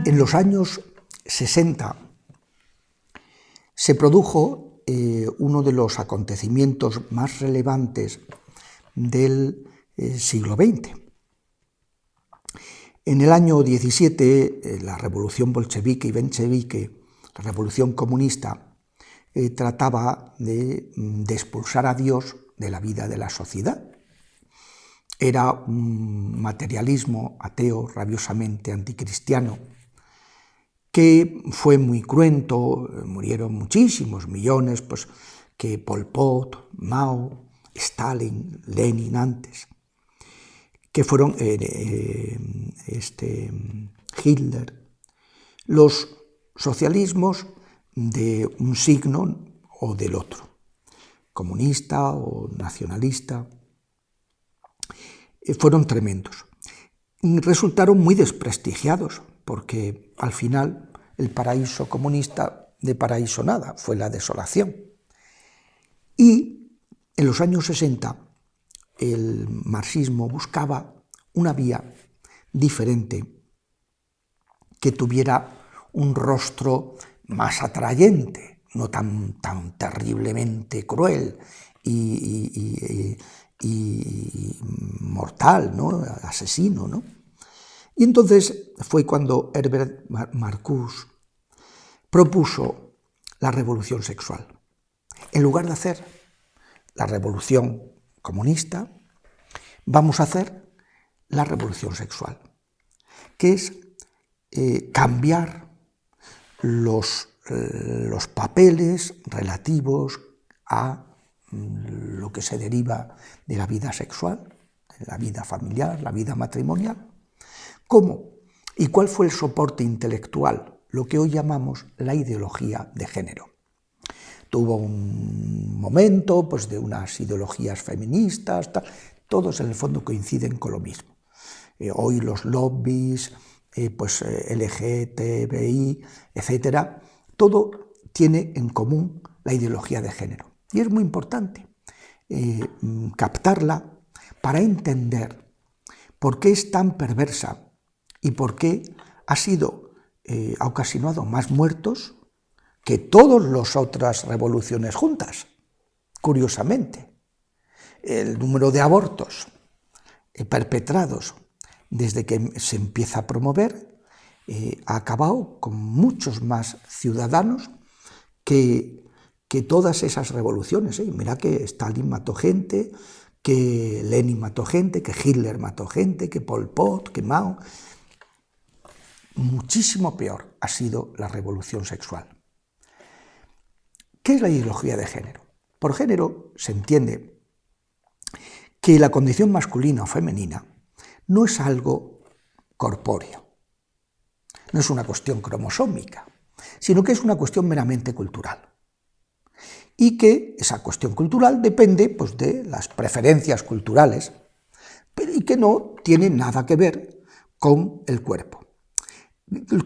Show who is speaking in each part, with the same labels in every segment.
Speaker 1: En los años 60 se produjo uno de los acontecimientos más relevantes del siglo XX. En el año 17, la revolución bolchevique y menchevique, la revolución comunista, trataba de expulsar a Dios de la vida de la sociedad. Era un materialismo ateo, rabiosamente anticristiano, que fue muy cruento, murieron muchísimos millones, pues que Pol Pot, Mao, Stalin, Lenin antes, que fueron Hitler, los socialismos de un signo o del otro, comunista o nacionalista, fueron tremendos. Resultaron muy desprestigiados, porque al final el paraíso comunista de paraíso nada, fue la desolación. Y en los años 60 el marxismo buscaba una vía diferente que tuviera un rostro más atrayente, no tan terriblemente cruel y mortal, ¿no? Asesino, ¿no? Y entonces fue cuando Herbert Marcuse propuso la revolución sexual. En lugar de hacer la revolución comunista, vamos a hacer la revolución sexual, que es cambiar los papeles relativos a lo que se deriva de la vida sexual, de la vida familiar, la vida matrimonial. ¿Cómo? ¿Y cuál fue el soporte intelectual? Lo que hoy llamamos la ideología de género. Tuvo un momento pues, de unas ideologías feministas, todos en el fondo coinciden con lo mismo. Hoy los lobbies, LGTBI, etcétera, todo tiene en común la ideología de género. Y es muy importante captarla para entender por qué es tan perversa y por qué ha ocasionado más muertos que todas las otras revoluciones juntas, curiosamente. El número de abortos perpetrados desde que se empieza a promover ha acabado con muchos más ciudadanos que todas esas revoluciones. Mira que Stalin mató gente, que Lenin mató gente, que Hitler mató gente, que Pol Pot, que Mao. Muchísimo peor ha sido la revolución sexual. ¿Qué es la ideología de género? Por género se entiende que la condición masculina o femenina no es algo corpóreo, no es una cuestión cromosómica, sino que es una cuestión meramente cultural. Y que esa cuestión cultural depende pues, de las preferencias culturales, y que no tiene nada que ver con el cuerpo.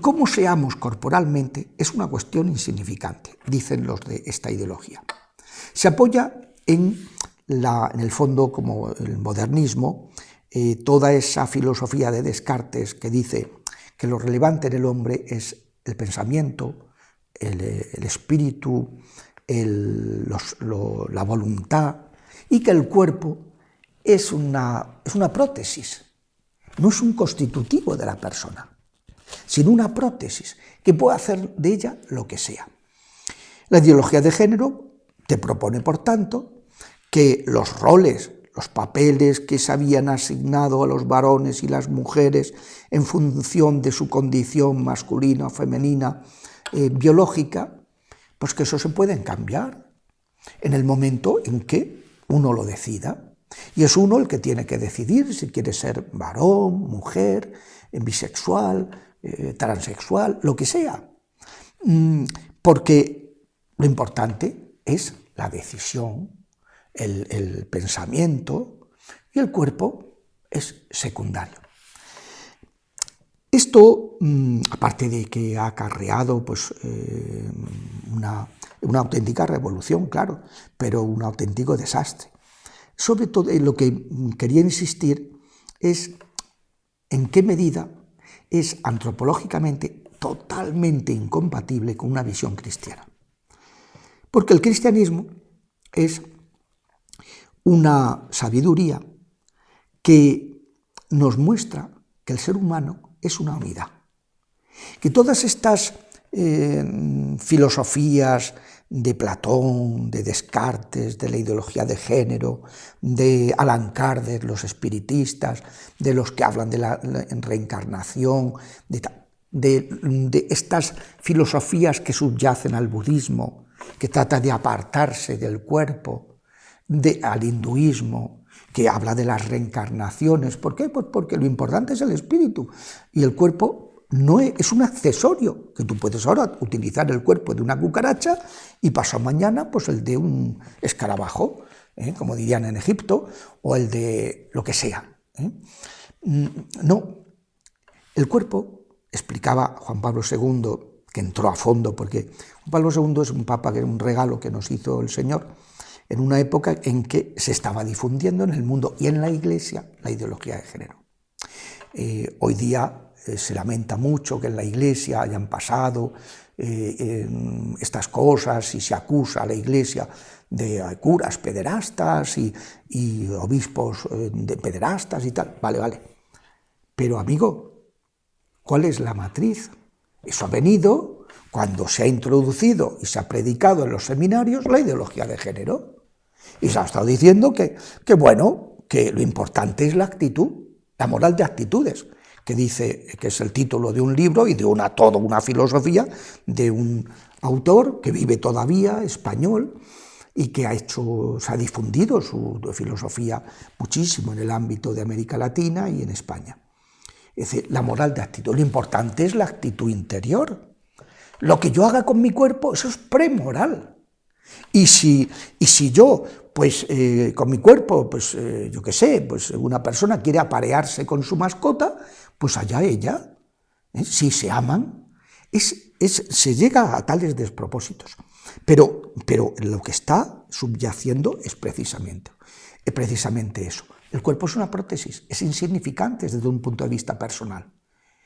Speaker 1: Cómo seamos corporalmente es una cuestión insignificante, dicen los de esta ideología. Se apoya en el fondo, como el modernismo, toda esa filosofía de Descartes que dice que lo relevante en el hombre es el pensamiento, el espíritu, la voluntad, y que el cuerpo es una prótesis, no es un constitutivo de la persona, sino una prótesis que puede hacer de ella lo que sea. La ideología de género te propone, por tanto, que los roles, los papeles que se habían asignado a los varones y las mujeres en función de su condición masculina o femenina biológica, pues que eso se pueden cambiar en el momento en que uno lo decida. Y es uno el que tiene que decidir si quiere ser varón, mujer, bisexual, transexual, lo que sea. Porque lo importante es la decisión, el pensamiento, y el cuerpo es secundario. Esto, aparte de que ha acarreado pues, una auténtica revolución, claro, pero un auténtico desastre. Sobre todo, en lo que quería insistir es en qué medida es antropológicamente totalmente incompatible con una visión cristiana. Porque el cristianismo es una sabiduría que nos muestra que el ser humano es una unidad. Que todas estas filosofías de Platón, de Descartes, de la ideología de género, de Alan Kardec, los espiritistas, de los que hablan de la reencarnación, de estas filosofías que subyacen al budismo, que trata de apartarse del cuerpo, al hinduismo, que habla de las reencarnaciones. ¿Por qué? Pues porque lo importante es el espíritu y el cuerpo no es un accesorio, que tú puedes ahora utilizar el cuerpo de una cucaracha y pasado mañana pues el de un escarabajo, como dirían en Egipto, o el de lo que sea. No, el cuerpo, explicaba Juan Pablo II, que entró a fondo, porque Juan Pablo II es un papa que era un regalo que nos hizo el Señor, en una época en que se estaba difundiendo en el mundo y en la Iglesia la ideología de género. Hoy día se lamenta mucho que en la Iglesia hayan pasado estas cosas y se acusa a la Iglesia de curas pederastas y obispos de pederastas y tal. Vale. Pero, amigo, ¿cuál es la matriz? Eso ha venido cuando se ha introducido y se ha predicado en los seminarios la ideología de género. Y se ha estado diciendo que lo importante es la actitud, la moral de actitudes, que dice que es el título de un libro y de toda una filosofía de un autor que vive todavía, español, y que se ha difundido su filosofía muchísimo en el ámbito de América Latina y en España. Es decir, la moral de actitud. Lo importante es la actitud interior. Lo que yo haga con mi cuerpo, eso es premoral. Y si yo, pues con mi cuerpo, pues yo qué sé, pues una persona quiere aparearse con su mascota, pues allá ella, si se aman, se llega a tales despropósitos. Pero lo que está subyaciendo es precisamente eso. El cuerpo es una prótesis, es insignificante desde un punto de vista personal.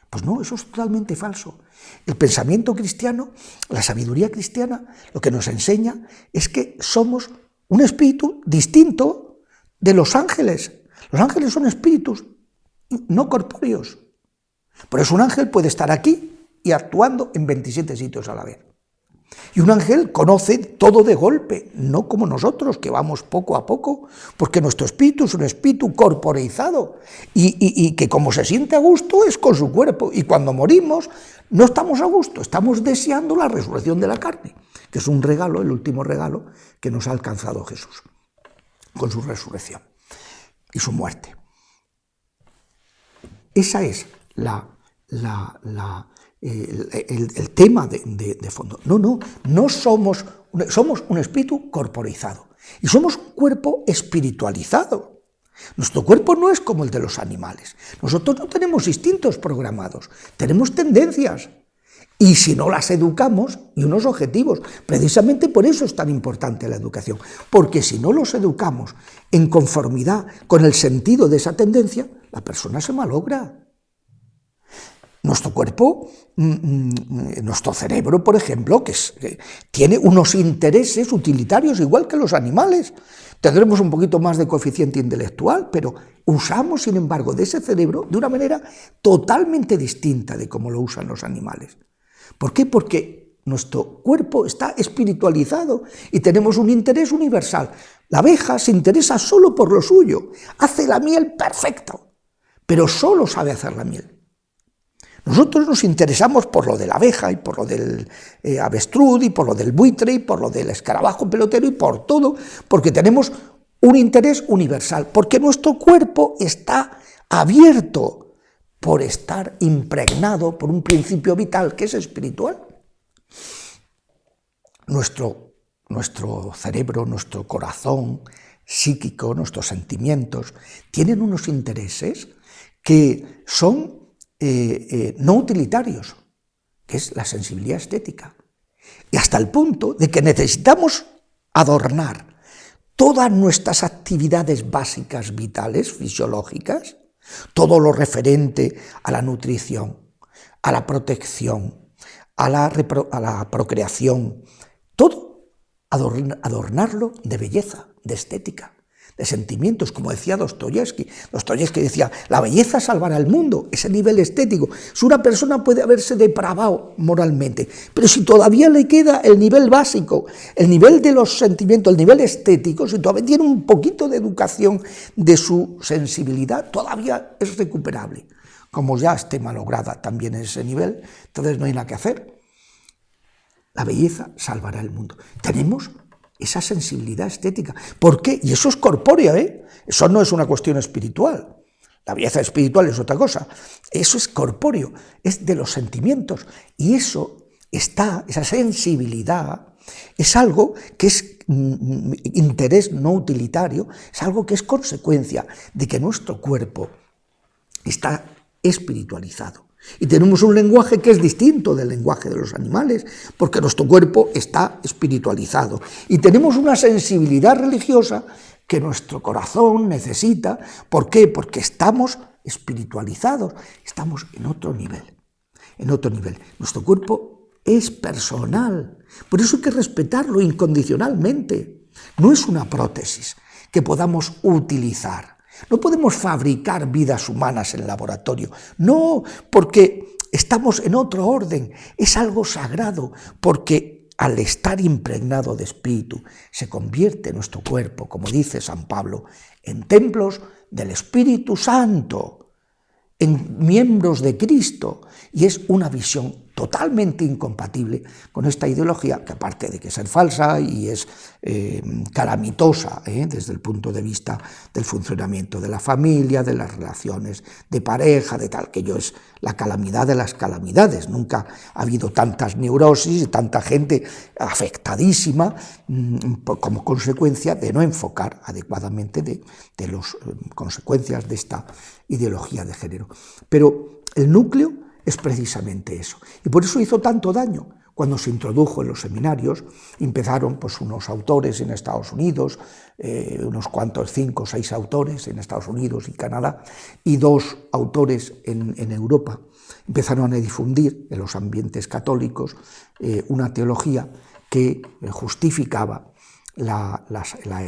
Speaker 1: Pues no, eso es totalmente falso. El pensamiento cristiano, la sabiduría cristiana, lo que nos enseña es que somos un espíritu distinto de los ángeles. Los ángeles son espíritus no corpóreos. Por eso un ángel puede estar aquí y actuando en 27 sitios a la vez. Y un ángel conoce todo de golpe, no como nosotros, que vamos poco a poco, porque nuestro espíritu es un espíritu corporeizado y que como se siente a gusto es con su cuerpo. Y cuando morimos no estamos a gusto, estamos deseando la resurrección de la carne, que es un regalo, el último regalo que nos ha alcanzado Jesús, con su resurrección y su muerte. Esa es el tema de fondo. No somos un espíritu corporizado y somos un cuerpo espiritualizado. Nuestro cuerpo no es como el de los animales. Nosotros no tenemos instintos programados, tenemos tendencias. Y si no las educamos, y unos objetivos, precisamente por eso es tan importante la educación, porque si no los educamos en conformidad con el sentido de esa tendencia, la persona se malogra. Nuestro cuerpo, nuestro cerebro, por ejemplo, que tiene unos intereses utilitarios igual que los animales. Tendremos un poquito más de coeficiente intelectual, pero usamos, sin embargo, de ese cerebro de una manera totalmente distinta de cómo lo usan los animales. ¿Por qué? Porque nuestro cuerpo está espiritualizado y tenemos un interés universal. La abeja se interesa solo por lo suyo, hace la miel perfecta, pero solo sabe hacer la miel. Nosotros nos interesamos por lo de la abeja y por lo del avestruz y por lo del buitre y por lo del escarabajo pelotero y por todo, porque tenemos un interés universal, porque nuestro cuerpo está abierto por estar impregnado por un principio vital que es espiritual. Nuestro cerebro, nuestro corazón psíquico, nuestros sentimientos, tienen unos intereses que son no utilitarios, que es la sensibilidad estética, y hasta el punto de que necesitamos adornar todas nuestras actividades básicas, vitales, fisiológicas, todo lo referente a la nutrición, a la protección, a la procreación, todo adornarlo de belleza, de estética, de sentimientos, como decía Dostoyevsky. Dostoyevsky decía, la belleza salvará al mundo, ese nivel estético. Si una persona puede haberse depravado moralmente, pero si todavía le queda el nivel básico, el nivel de los sentimientos, el nivel estético, si todavía tiene un poquito de educación de su sensibilidad, todavía es recuperable. Como ya esté malograda también en ese nivel, entonces no hay nada que hacer. La belleza salvará el mundo. Tenemos esa sensibilidad estética. ¿Por qué? Y eso es corpórea, ¿eh? Eso no es una cuestión espiritual. La belleza espiritual es otra cosa. Eso es corpóreo, es de los sentimientos. Y eso está, esa sensibilidad, es algo que es interés no utilitario, es algo que es consecuencia de que nuestro cuerpo está espiritualizado. Y tenemos un lenguaje que es distinto del lenguaje de los animales, porque nuestro cuerpo está espiritualizado. Y tenemos una sensibilidad religiosa que nuestro corazón necesita. ¿Por qué? Porque estamos espiritualizados, estamos en otro nivel. En otro nivel. Nuestro cuerpo es personal, por eso hay que respetarlo incondicionalmente. No es una prótesis que podamos utilizar. No podemos fabricar vidas humanas en laboratorio, no, porque estamos en otro orden, es algo sagrado, porque al estar impregnado de espíritu se convierte nuestro cuerpo, como dice San Pablo, en templos del Espíritu Santo, en miembros de Cristo, y es una visión totalmente incompatible con esta ideología, que aparte de que ser falsa y es calamitosa desde el punto de vista del funcionamiento de la familia, de las relaciones de pareja, de tal, que ello es la calamidad de las calamidades. Nunca ha habido tantas neurosis y tanta gente afectadísima como consecuencia de no enfocar adecuadamente de las consecuencias de esta ideología de género. Pero el núcleo es precisamente eso. Y por eso hizo tanto daño. Cuando se introdujo en los seminarios, empezaron pues, unos autores en Estados Unidos, unos cuantos, 5 o 6 autores en Estados Unidos y Canadá, y 2 autores en Europa. Empezaron a difundir en los ambientes católicos una teología que justificaba la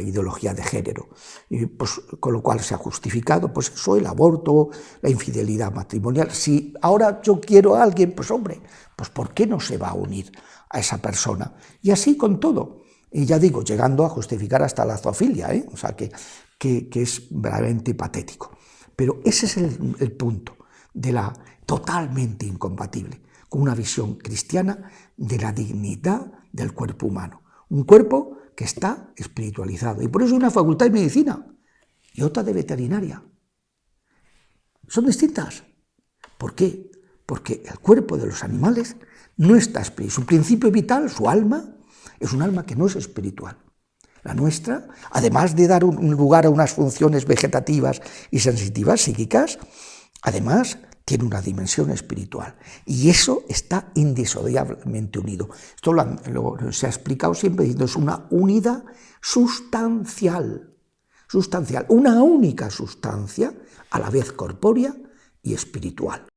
Speaker 1: ideología de género, y pues, con lo cual se ha justificado pues eso, el aborto, la infidelidad matrimonial. Si ahora yo quiero a alguien, pues hombre, pues ¿por qué no se va a unir a esa persona? Y así con todo, y ya digo, llegando a justificar hasta la zoofilia, o sea que es verdaderamente patético. Pero ese es el punto de la totalmente incompatible con una visión cristiana de la dignidad del cuerpo humano. Un cuerpo que está espiritualizado. Y por eso hay una facultad de medicina y otra de veterinaria. Son distintas. ¿Por qué? Porque el cuerpo de los animales no está espiritual. Su principio vital, su alma, es un alma que no es espiritual. La nuestra, además de dar un lugar a unas funciones vegetativas y sensitivas, psíquicas, además tiene una dimensión espiritual, y eso está indisociablemente unido. Esto se ha explicado siempre diciendo, es una unidad sustancial, una única sustancia, a la vez corpórea y espiritual.